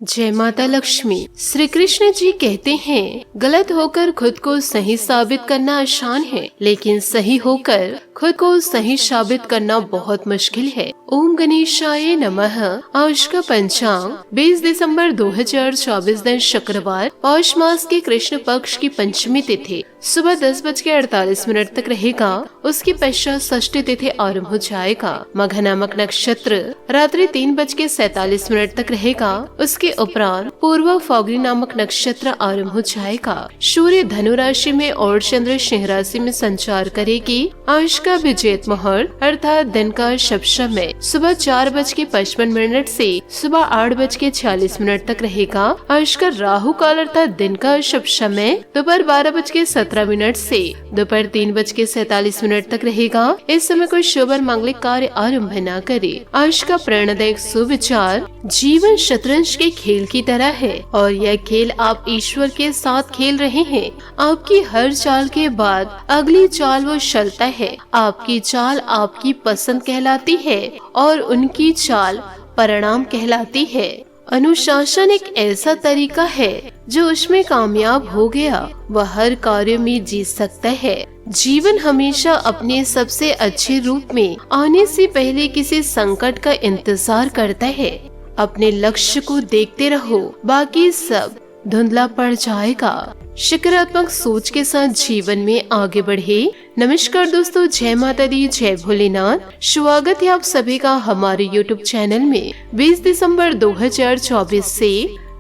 जय माता लक्ष्मी। श्री कृष्ण जी कहते हैं, गलत होकर खुद को सही साबित करना आसान है, लेकिन सही होकर खुद को सही साबित करना बहुत मुश्किल है। ओम गणेशाय नमः। आज का पंचांग 20 दिसंबर 2024 दिन शुक्रवार, पौष मास के कृष्ण पक्ष की पंचमी तिथि सुबह 10:48 तक रहेगा। उसके पश्चात षष्ठी तिथि आरंभ हो जाएगा। मघ नामक नक्षत्र रात्रि 3:47 तक रहेगा। उसके उपरांत पूर्व फाल्गुनी नामक नक्षत्र आरंभ हो जाएगा। सूर्य धनु राशि में और चंद्र सिंह राशि में संचार करेगी। आज का विजेत मुहूर्त अर्थात दिन का शुभ समय सुबह 4:55 से सुबह 8:46 तक रहेगा। आज का राहु काल अर्थात दिन का शुभ समय दोपहर 12:17 से दोपहर 3:47 तक रहेगा। इस समय कोई शुभ और मांगलिक कार्य आरंभ न करे। आज का प्रेरणादायक सुविचार, जीवन शतरंज के खेल की तरह है और यह खेल आप ईश्वर के साथ खेल रहे हैं। आपकी हर चाल के बाद अगली चाल वो चलता है। आपकी चाल आपकी पसंद कहलाती है और उनकी चाल परिणाम कहलाती है। अनुशासन एक ऐसा तरीका है जो उसमें कामयाब हो गया वह हर कार्य में जीत सकता है। जीवन हमेशा अपने सबसे अच्छे रूप में आने से पहले किसी संकट का इंतजार करता है। अपने लक्ष्य को देखते रहो, बाकी सब धुंधला पड़ जाएगा। सकारात्मक सोच के साथ जीवन में आगे बढ़े। नमस्कार दोस्तों, जय माता दी, जय भोलेनाथ। स्वागत है आप सभी का हमारे YouTube चैनल में। 20 दिसंबर 2024 से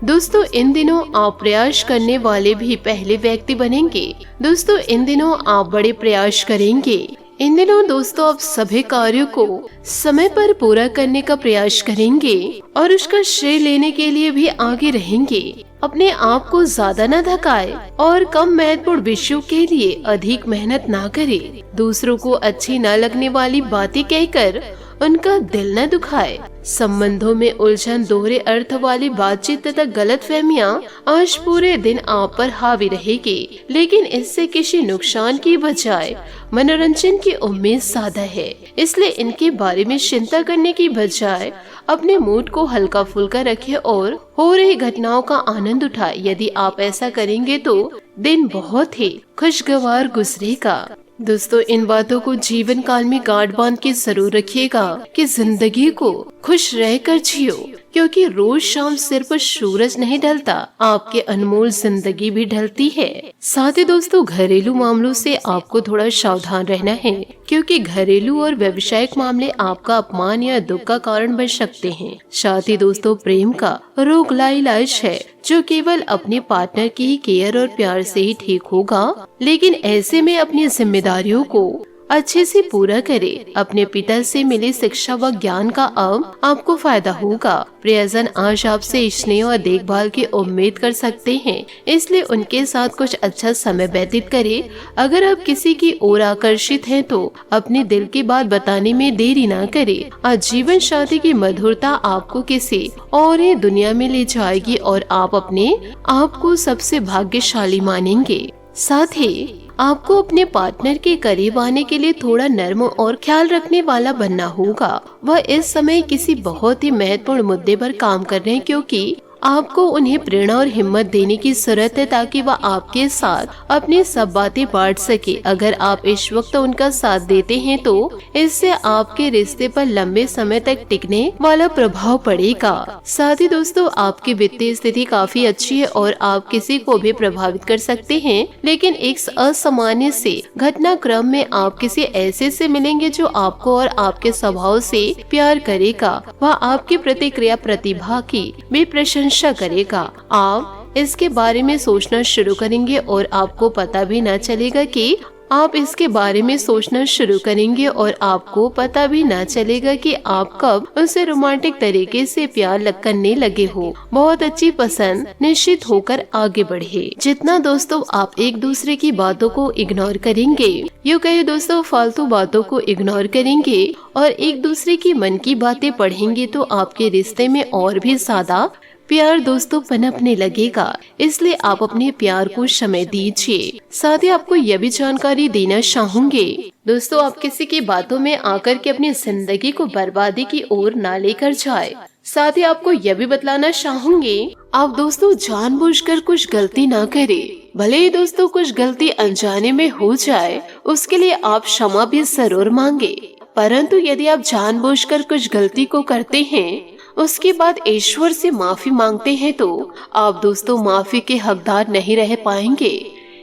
दोस्तों इन दिनों आप प्रयास करने वाले भी पहले व्यक्ति बनेंगे। दोस्तों इन दिनों आप बड़े प्रयास करेंगे। इन दिनों दोस्तों आप सभी कार्यों को समय पर पूरा करने का प्रयास करेंगे और उसका श्रेय लेने के लिए भी आगे रहेंगे। अपने आप को ज्यादा न थकाए और कम महत्वपूर्ण विषयों के लिए अधिक मेहनत ना करे। दूसरों को अच्छी न लगने वाली बातें कहकर उनका दिल न दुखाए। संबंधों में उलझन, दोहरे अर्थ वाली बातचीत तथा गलतफहमियां आज पूरे दिन आप पर हावी रहेगी, लेकिन इससे किसी नुकसान की बजाय मनोरंजन की उम्मीद ज्यादा है। इसलिए इनके बारे में चिंता करने की बजाय अपने मूड को हल्का फुल्का रखें और हो रही घटनाओं का आनंद उठाएं। यदि आप ऐसा करेंगे तो दिन बहुत ही खुशगवार गुजरेगा। दोस्तों इन बातों को जीवन काल में गांठ बांध के जरूर रखिएगा कि जिंदगी को खुश रहकर जियो, क्योंकि रोज शाम सिर पर सूरज नहीं ढलता, आपके अनमोल जिंदगी भी ढलती है। साथ ही दोस्तों घरेलू मामलों से आपको थोड़ा सावधान रहना है, क्योंकि घरेलू और व्यवसायिक मामले आपका अपमान या दुख का कारण बन सकते हैं। साथ ही दोस्तों प्रेम का रोगला इलाज है जो केवल अपने पार्टनर की ही केयर और प्यार से ही ठीक होगा, लेकिन ऐसे में अपनी जिम्मेदारियों को अच्छे से पूरा करे। अपने पिता से मिली शिक्षा व ज्ञान का अब आपको फायदा होगा। प्रियजन आज आपसे स्नेह और देखभाल की उम्मीद कर सकते हैं, इसलिए उनके साथ कुछ अच्छा समय व्यतीत करें। अगर आप किसी की ओर आकर्षित हैं तो अपने दिल की बात बताने में देरी न करें। आज जीवन साथी की मधुरता आपको किसी और ही दुनिया में ले जाएगी और आप अपने आप को सबसे भाग्यशाली मानेंगे। साथ ही आपको अपने पार्टनर के करीब आने के लिए थोड़ा नर्म और ख्याल रखने वाला बनना होगा। वह इस समय किसी बहुत ही महत्वपूर्ण मुद्दे पर काम कर रहे हैं, क्योंकि आपको उन्हें प्रेरणा और हिम्मत देने की जरूरत है ताकि वह आपके साथ अपनी सब बातें बांट सके। अगर आप इस वक्त उनका साथ देते हैं तो इससे आपके रिश्ते पर लंबे समय तक टिकने वाला प्रभाव पड़ेगा। साथ ही दोस्तों आपकी वित्तीय स्थिति काफी अच्छी है और आप किसी को भी प्रभावित कर सकते हैं, लेकिन एक असामान्य से घटनाक्रम में आप किसी ऐसे से मिलेंगे जो आपको और आपके स्वभाव से प्यार करेगा। वह आपकी प्रतिक्रिया प्रतिभा की भी प्रशंसा करेगा। आप इसके बारे में सोचना शुरू करेंगे और आपको पता भी न चलेगा कि आप इसके बारे में सोचना शुरू करेंगे और आपको पता भी न चलेगा कि आप कब उनसे रोमांटिक तरीके से प्यार करने लगे हो। बहुत अच्छी पसंद निश्चित होकर आगे बढ़े। जितना दोस्तों आप एक दूसरे की बातों को इग्नोर करेंगे, यूँ कहे दोस्तों फालतू बातों को इग्नोर करेंगे और एक दूसरे की मन की बातें पढ़ेंगे तो आपके रिश्ते में और भी ज्यादा प्यार दोस्तों पनपने लगेगा। इसलिए आप अपने प्यार को समय दीजिए। साथ ही आपको यह भी जानकारी देना चाहूंगे दोस्तों, आप किसी की बातों में आकर के अपनी जिंदगी को बर्बादी की ओर ना लेकर जाए। साथ ही आपको यह भी बतलाना चाहूंगी, आप दोस्तों जानबूझकर कुछ गलती ना करें। भले ही दोस्तों कुछ गलती अनजाने में हो जाए, उसके लिए आप क्षमा भी जरूर मांगे, परंतु यदि आप जानबूझकर कुछ गलती को करते हैं, उसके बाद ईश्वर से माफी मांगते हैं, तो आप दोस्तों माफी के हकदार नहीं रह पाएंगे।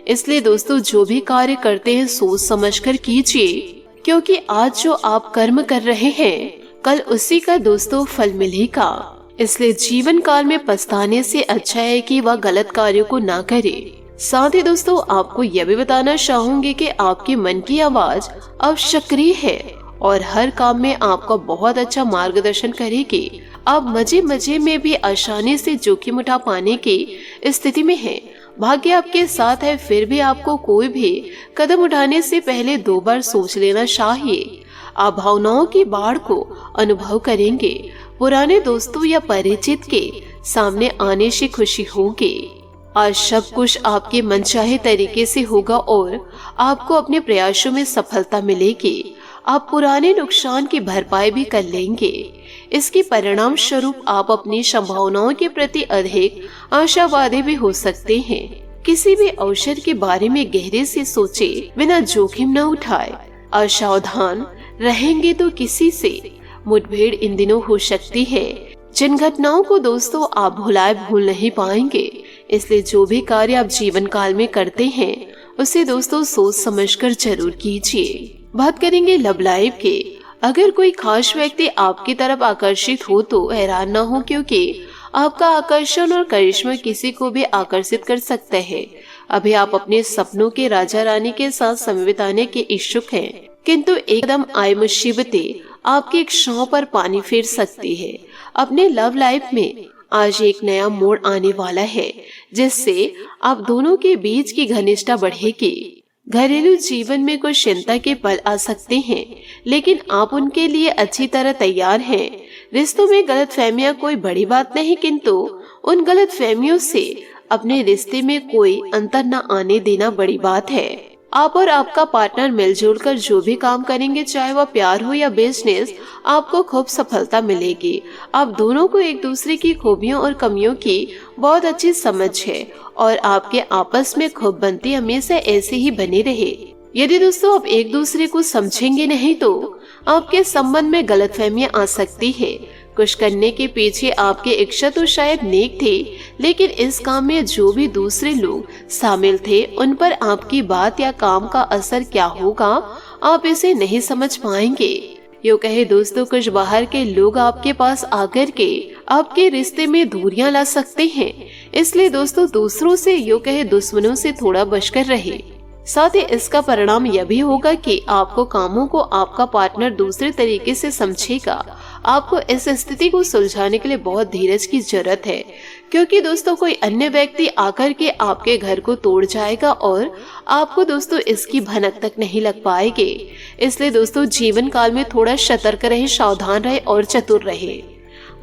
इसलिए दोस्तों जो भी कार्य करते हैं सोच समझकर कीजिए, क्योंकि आज जो आप कर्म कर रहे हैं कल उसी का दोस्तों फल मिलेगा। इसलिए जीवन काल में पछताने से अच्छा है कि वह गलत कार्यों को ना करे। साथ ही दोस्तों आपको यह भी बताना चाहूंगी कि आपके मन की आवाज अब सक्रिय है और हर काम में आपका बहुत अच्छा मार्गदर्शन करेगी। आप मजे मजे में भी आसानी से जोखिम उठा पाने की स्थिति में हैं। भाग्य आपके साथ है, फिर भी आपको कोई भी कदम उठाने से पहले 2 बार सोच लेना चाहिए। आप भावनाओं की बाढ़ को अनुभव करेंगे। पुराने दोस्तों या परिचित के सामने आने से खुशी होगी। आज सब कुछ आपके मनचाहे तरीके से होगा और आपको अपने प्रयासों में सफलता मिलेगी। आप पुराने नुकसान की भरपाई भी कर लेंगे। इसके परिणाम स्वरूप आप अपनी संभावनाओं के प्रति अधिक आशावादी भी हो सकते हैं। किसी भी अवसर के बारे में गहरे से सोचे बिना जोखिम न उठाए। असावधान रहेंगे तो किसी से मुठभेड़ इन दिनों हो सकती है, जिन घटनाओं को दोस्तों आप भूल नहीं पाएंगे। इसलिए जो भी कार्य आप जीवन काल में करते हैं उसे दोस्तों सोच समझकर जरूर कीजिए। बात करेंगे लव लाइफ के। अगर कोई खास व्यक्ति आपकी तरफ आकर्षित हो तो हैरान न हो, क्योंकि आपका आकर्षण और करिश्मा किसी को भी आकर्षित कर सकता है। अभी आप अपने सपनों के राजा रानी के साथ समय बिताने के इच्छुक हैं, किंतु एकदम आए मुसीबतें आपकी इच्छाओं पर पानी फेर सकती है। अपने लव लाइफ में आज एक नया मोड़ आने वाला है, जिससे आप दोनों के बीच की घनिष्ठता बढ़ेगी। घरेलू जीवन में कुछ चिंता के पल आ सकते हैं, लेकिन आप उनके लिए अच्छी तरह तैयार हैं। रिश्तों में गलतफहमियां कोई बड़ी बात नहीं, किंतु उन गलतफहमियों से अपने रिश्ते में कोई अंतर न आने देना बड़ी बात है। आप और आपका पार्टनर मिलजुल कर जो भी काम करेंगे, चाहे वह प्यार हो या बिजनेस, आपको खूब सफलता मिलेगी। आप दोनों को एक दूसरे की खूबियों और कमियों की बहुत अच्छी समझ है और आपके आपस में खूब बनती हमेशा ऐसे ही बने रहे। यदि दोस्तों आप एक दूसरे को समझेंगे नहीं तो आपके संबंध में गलतफहमियां आ सकती है। कुछ करने के पीछे आपकी इच्छा तो शायद नेक थी, लेकिन इस काम में जो भी दूसरे लोग शामिल थे उन पर आपकी बात या काम का असर क्या होगा, आप इसे नहीं समझ पाएंगे। यूँ कहे दोस्तों, कुछ बाहर के लोग आपके पास आकर के आपके रिश्ते में दूरियां ला सकते हैं। इसलिए दोस्तों दूसरों से, यूँ कहे दुश्मनों से थोड़ा बचकर रहे। साथ ही इसका परिणाम यह भी होगा कि आपको कामों को आपका पार्टनर दूसरे तरीके से समझेगा। आपको इस स्थिति को सुलझाने के लिए बहुत धीरज की जरूरत है, क्योंकि दोस्तों कोई अन्य व्यक्ति आकर के आपके घर को तोड़ जाएगा और आपको दोस्तों इसकी भनक तक नहीं लग पाएगी। इसलिए दोस्तों जीवन काल में थोड़ा सतर्क रहे, सावधान रहे और चतुर रहे।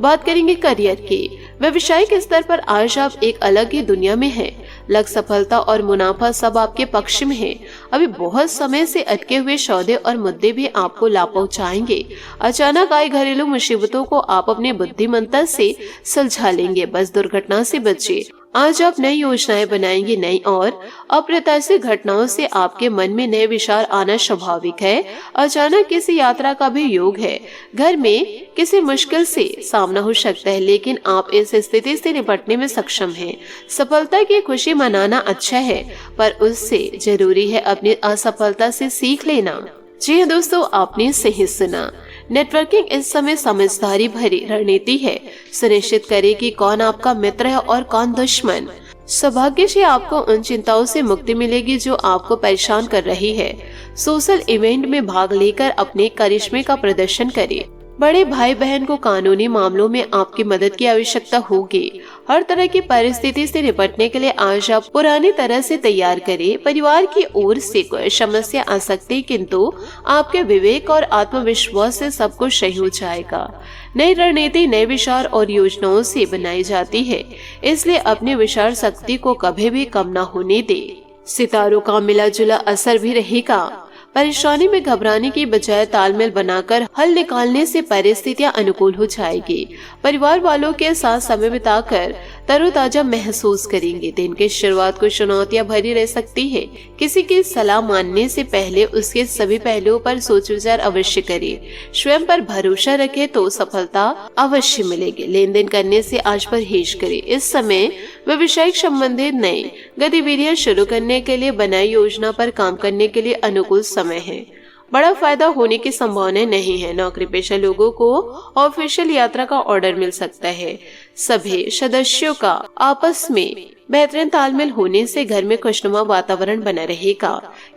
बात करेंगे करियर की। व्यवसायिक स्तर पर आज आप एक अलग ही दुनिया में हैं। लग सफलता और मुनाफा सब आपके पक्ष में है। अभी बहुत समय से अटके हुए सौदे और मुद्दे भी आपको लाभ पहुंचाएंगे। अचानक आई घरेलू मुसीबतों को आप अपने बुद्धिमत्ता से सुलझा लेंगे। बस दुर्घटना से बचे। आज आप नई योजनाएं बनाएंगे। नई और अप्रत्याशित घटनाओं से आपके मन में नए विचार आना स्वाभाविक है। अचानक किसी यात्रा का भी योग है। घर में किसी मुश्किल से सामना हो सकता है, लेकिन आप इस स्थिति से निपटने में सक्षम हैं। सफलता की खुशी मनाना अच्छा है, पर उससे जरूरी है अपनी असफलता से सीख लेना। जी हाँ दोस्तों, आपने सही सुना। नेटवर्किंग इस समय समझदारी भरी रणनीति है। सुनिश्चित करें कि कौन आपका मित्र है और कौन दुश्मन। सौभाग्य से आपको उन चिंताओं से मुक्ति मिलेगी जो आपको परेशान कर रही है। सोशल इवेंट में भाग लेकर अपने करिश्मे का प्रदर्शन करें। बड़े भाई बहन को कानूनी मामलों में आपकी मदद की आवश्यकता होगी। हर तरह की परिस्थिति से निपटने के लिए आज आप पुरानी तरह से तैयार करें। परिवार की ओर से कोई समस्या आ सकती है, किंतु आपके विवेक और आत्मविश्वास से सब कुछ सही हो जाएगा। नई रणनीति नए विचार और योजनाओं से बनाई जाती है, इसलिए अपनी विचार शक्ति को कभी भी कम न होने दे। सितारों का मिला जुला असर भी रहेगा। परेशानी में घबराने की बजाय तालमेल बनाकर हल निकालने से परिस्थितियां अनुकूल हो जाएगी। परिवार वालों के साथ समय बिताकर तरोताजा महसूस करेंगे। दिन की शुरुआत को चुनौतियां भरी रह सकती है। किसी की सलाह मानने से पहले उसके सभी पहलुओं पर सोच विचार अवश्य करें। स्वयं पर भरोसा रखें तो सफलता अवश्य मिलेगी। लेन देन करने से आज परहेज करें। इस समय व्यवसायिक संबंधित नई गतिविधियां शुरू करने के लिए बनाई योजना पर काम करने के लिए अनुकूल समय है। बड़ा फायदा होने की संभावना नहीं है। नौकरी पेशा लोगों को ऑफिशियल यात्रा का ऑर्डर मिल सकता है। सभी सदस्यों का आपस में बेहतरीन तालमेल होने से घर में खुशनुमा वातावरण बना रहेगा।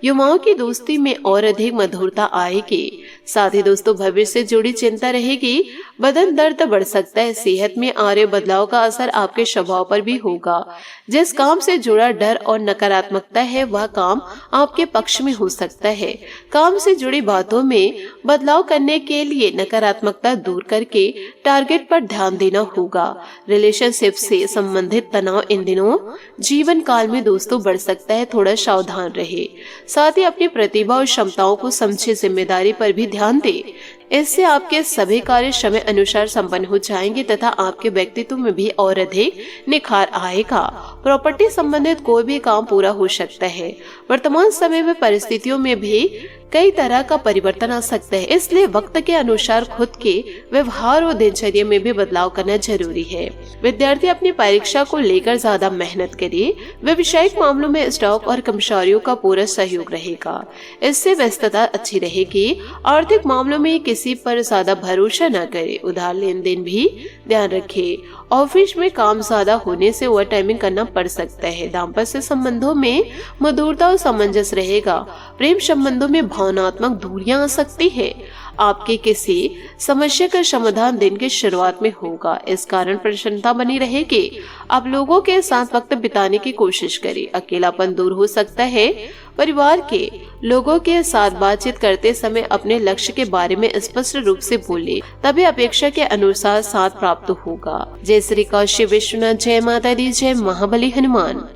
युवाओं की दोस्ती में और अधिक मधुरता आएगी। साथ ही दोस्तों भविष्य से जुड़ी चिंता रहेगी। बदन दर्द बढ़ सकता है। सेहत में आ रहे बदलाव का असर आपके स्वभाव पर भी होगा। जिस काम से जुड़ा डर और नकारात्मकता है वह काम आपके पक्ष में हो सकता है। काम से जुड़ी बातों में बदलाव करने के लिए नकारात्मकता दूर करके टारगेट पर ध्यान देना होगा। रिलेशनशिप से संबंधित तनाव इन दिनों जीवन काल में दोस्तों बढ़ सकता है। थोड़ा सावधान रहे। साथ ही अपनी प्रतिभा और क्षमताओं को समझे। जिम्मेदारी पर भी ध्यान दे। इससे आपके सभी कार्य समय अनुसार संपन्न हो जाएंगे तथा आपके व्यक्तित्व में भी और अधिक निखार आएगा। प्रॉपर्टी संबंधित कोई भी काम पूरा हो सकता है। वर्तमान समय में परिस्थितियों में भी कई तरह का परिवर्तन आ सकता है। इसलिए वक्त के अनुसार खुद के व्यवहार और दिनचर्या में भी बदलाव करना जरूरी है। विद्यार्थी अपनी परीक्षा को लेकर ज्यादा मेहनत करे। व्यवसायिक मामलों में स्टॉक और कर्मचारियों का पूरा सहयोग रहेगा। इससे व्यस्तता अच्छी रहेगी। आर्थिक मामलों में किसी पर ज्यादा भरोसा न करे। उधार लेन देन भी ध्यान रखे। ऑफिस में काम ज्यादा होने से ओवर टाइमिंग करना पड़ सकता है। दाम्पत्य संबंधों में मधुरता और सामंजस्य रहेगा। प्रेम संबंधों में भावनात्मक दूरियां आ सकती है। आपके किसी समस्या का समाधान दिन की शुरुआत में होगा। इस कारण प्रसन्नता बनी रहेगी। आप लोगों के साथ वक्त बिताने की कोशिश करें। अकेलापन दूर हो सकता है। परिवार के लोगों के साथ बातचीत करते समय अपने लक्ष्य के बारे में स्पष्ट रूप से बोले। तभी अपेक्षा के अनुसार साथ प्राप्त होगा। जय श्री काशी विश्वनाथ। जय माता दी। जय महाबली हनुमान।